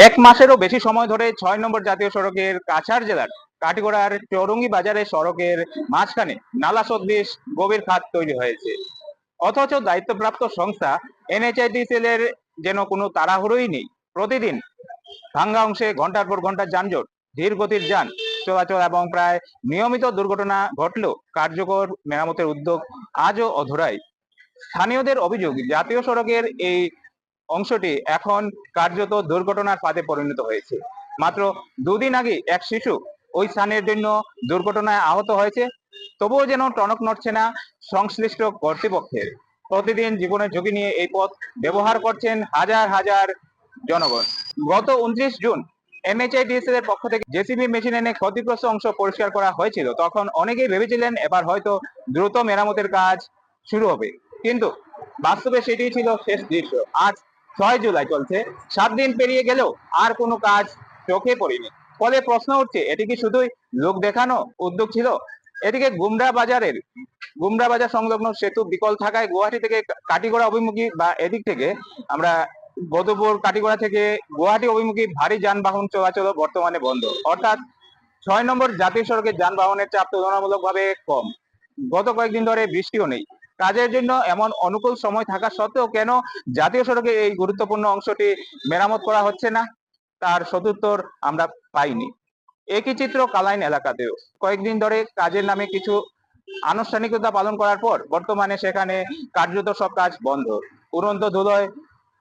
এক মাসেরও বেশি সময় ধরে ৬ নম্বর জাতীয় সড়কের কাছাড় জেলার কাটিগড়ার চৌরঙ্গি বাজারে সড়কের মাঝখানে নালা সদৃশ গভীর খাত তৈরি হয়েছে। অথচ দায়িত্বপ্রাপ্ত সংস্থা এনএইচআইডিসিএল এর যেন কোনো তাড়াহুড়োই নেই। প্রতিদিন ভাঙ্গা অংশে ঘন্টার পর ঘন্টা যানজট, ধীর গতির যান চলাচল এবং প্রায় নিয়মিত দুর্ঘটনা ঘটলেও কার্যকর মেরামতের উদ্যোগ আজও অধরাই। স্থানীয়দের অভিযোগ, জাতীয় সড়কের এই অংশটি এখন কার্যত দুর্ঘটনার ফাঁদে পরিণত হয়েছে। মাত্র দুদিন আগে এক শিশু ওই স্থানের জন্য দুর্ঘটনায় আহত হয়েছে। তবুও যেন টনক নড়ছে না সংশ্লিষ্ট কর্তৃপক্ষের। প্রতিদিন জীবনের ঝুঁকি নিয়ে এই পথ ব্যবহার করছেন হাজার হাজার জনগণ। গত 29 জুন এমএইচআইডিসিএল এর পক্ষ থেকে জেসিবি মেশিন এনে ক্ষতিগ্রস্ত অংশ পরিষ্কার করা হয়েছিল। তখন অনেকেই ভেবেছিলেন এবার হয়তো দ্রুত মেরামতের কাজ শুরু হবে, কিন্তু বাস্তবে সেটি ছিল শেষ দৃশ্য। আজ 6 জুলাই চলছে, 7 দিন পেরিয়ে গেলেও আর কোনো কাজ চোখে পড়েনি। ফলে প্রশ্ন উঠছে, এটি কি শুধুই লোক দেখানো উদ্যোগ ছিল? এদিকে গুমরা বাজার সংলগ্ন সেতু বিকল থাকায় গুয়াহাটি থেকে কাটিগড়া অভিমুখী বা এদিক থেকে আমরা গদপুর কাটিগড়া থেকে গুয়াহাটি অভিমুখী ভারী যানবাহন চলাচল বর্তমানে বন্ধ। অর্থাৎ 6 নম্বর জাতীয় সড়কে যানবাহনের চাপ তুলনামূলকভাবে কম। গত কয়েকদিন ধরে বৃষ্টিও নেই। কাজের জন্য এমন অনুকূল সময় থাকা সত্ত্বেও কেন জাতীয় সড়কে এই গুরুত্বপূর্ণ অংশটি মেরামত করা হচ্ছে না, তার সদুত্তর আমরা পাইনি। একই চিত্র কালাইন এলাকাতেও। কয়েকদিন ধরে কাজের নামে কিছু আনুষ্ঠানিকতা পালন করার পর বর্তমানে সেখানে কার্যত সব কাজ বন্ধ। উড়ন্ত ধুলোয়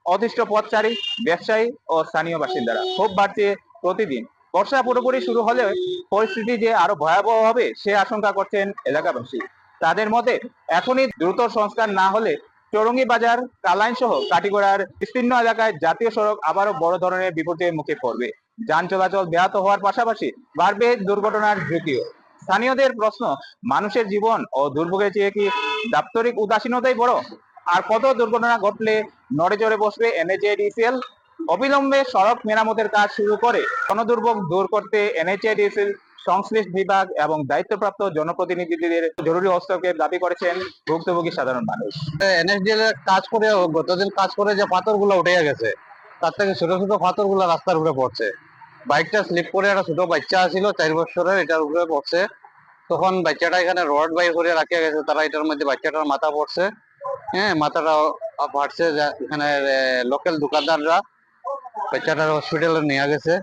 অতিষ্ঠ পথচারী, ব্যবসায়ী ও স্থানীয় বাসিন্দারা। ক্ষোভ বাড়ছে প্রতিদিন। বর্ষা পুরোপুরি শুরু হলে পরিস্থিতি যে আরো ভয়াবহ হবে সে আশঙ্কা করছেন এলাকাবাসী। তাদের মতে এখনই দ্রুত সংস্কার না হলে চৌরঙ্গি বাজার, কালাইন সহ কাটিগড়ার বিস্তীর্ণ এলাকায় জাতীয় সড়ক আবারও বড় ধরনের বিপদের মুখে পড়বে। যান চলাচল ব্যাহত হওয়ার পাশাপাশি বাড়বে দুর্ঘটনার ঝুঁকিও। স্থানীয়দের প্রশ্ন, মানুষের জীবন ও দুর্ভোগের চেয়ে কি দাপ্তরিক উদাসীনতাই বড়? আর কত দুর্ঘটনা ঘটলে নড়ে চড়ে বসবে এনএইচআইডিসিএল? অবিলম্বে সড়ক মেরামতের কাজ শুরু করে জনদুর্ভোগ দূর করতে এনএইচআইডিসিএল সংশ্লিষ্ট বিভাগ এবং দায়িত্বপ্রাপ্ত জনপ্রতিনিধিদের জরুরি হস্তক্ষেপ দাবি করেছেন ভুক্তভোগী সাধারণ মানুষ। এনএসডিএল এর কাজ করে গতদিন কাজ করে যে পাথরগুলো উঠে গেছে, তার থেকে ছোট ছোট পাথরগুলো রাস্তার উপরে পড়ছে। বাইকটা স্লিপ করে একটা ছোট বাচ্চা ছিল 4 বছরের, এটার উপরে পড়ছে। তখন বাচ্চাটা এখানে রড বাই করে রাখিয়া গেছে, তারা এটার মধ্যে বাচ্চাটার মাথা পড়ছে। হ্যাঁ, মাথাটা ফাটছে। এখানে লোকাল দোকানদাররা বাচ্চাটার হসপিটালে নিয়ে গেছে,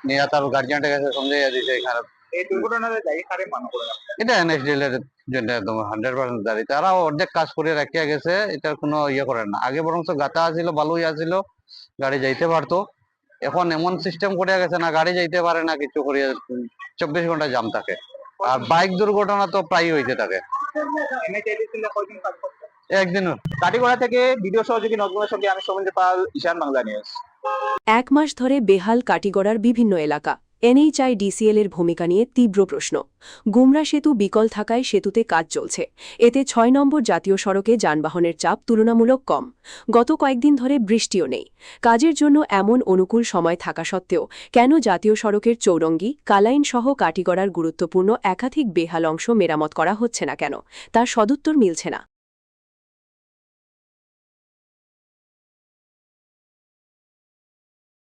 নিয়ে তার গার্জিয়ানটা গেছে সন্দেহ দিয়েছে এখানে। এই দুর্ঘটনার দায়ী কারে মনে করেন? এটা এনএসডিএল এর জন্য একদম 100% দাঁড়ি। তারা অর্ধেক কাজ করে রাখিয়া গেছে, এটার কোনো ইয়ে করে না। আগে বরং গাতা আছিল, বালুই আছিল, গাড়ি যাইতে পারতো। এখন এমন সিস্টেম করে গেছে না, গাড়ি যাইতে পারে না, কিছু করিয়া 24 ঘন্টা জাম থাকে। আর বাইক দুর্ঘটনা তো প্রায় হইতে থাকে। একদিন। কাটিগড়া থেকে ভিডিও সহযোগী নজরুলের সঙ্গে আমি সৌমেন্দ্র পাল, ঈশান বাংলা নিউজ। 1 মাস ধরে বেহাল কাটিগড়ার বিভিন্ন এলাকা। এনএইচআইডিসিএল এর ভূমিকা নিয়ে তীব্র প্রশ্ন। গুমরা সেতু বিকল থাকায় সেতুতে কাজ চলছে। এতে 6 নম্বর জাতীয় সড়কে যানবাহনের চাপ তুলনামূলক কম। গত কয়েকদিন ধরে বৃষ্টিও নেই। কাজের জন্য এমন অনুকূল সময় থাকা সত্ত্বেও কেন জাতীয় সড়কের চৌরঙ্গি, কালাইন সহ কাটিগড়ার গুরুত্বপূর্ণ একাধিক বেহাল অংশ মেরামত করা হচ্ছে না কেন, তার সদুত্তর মিলছে না।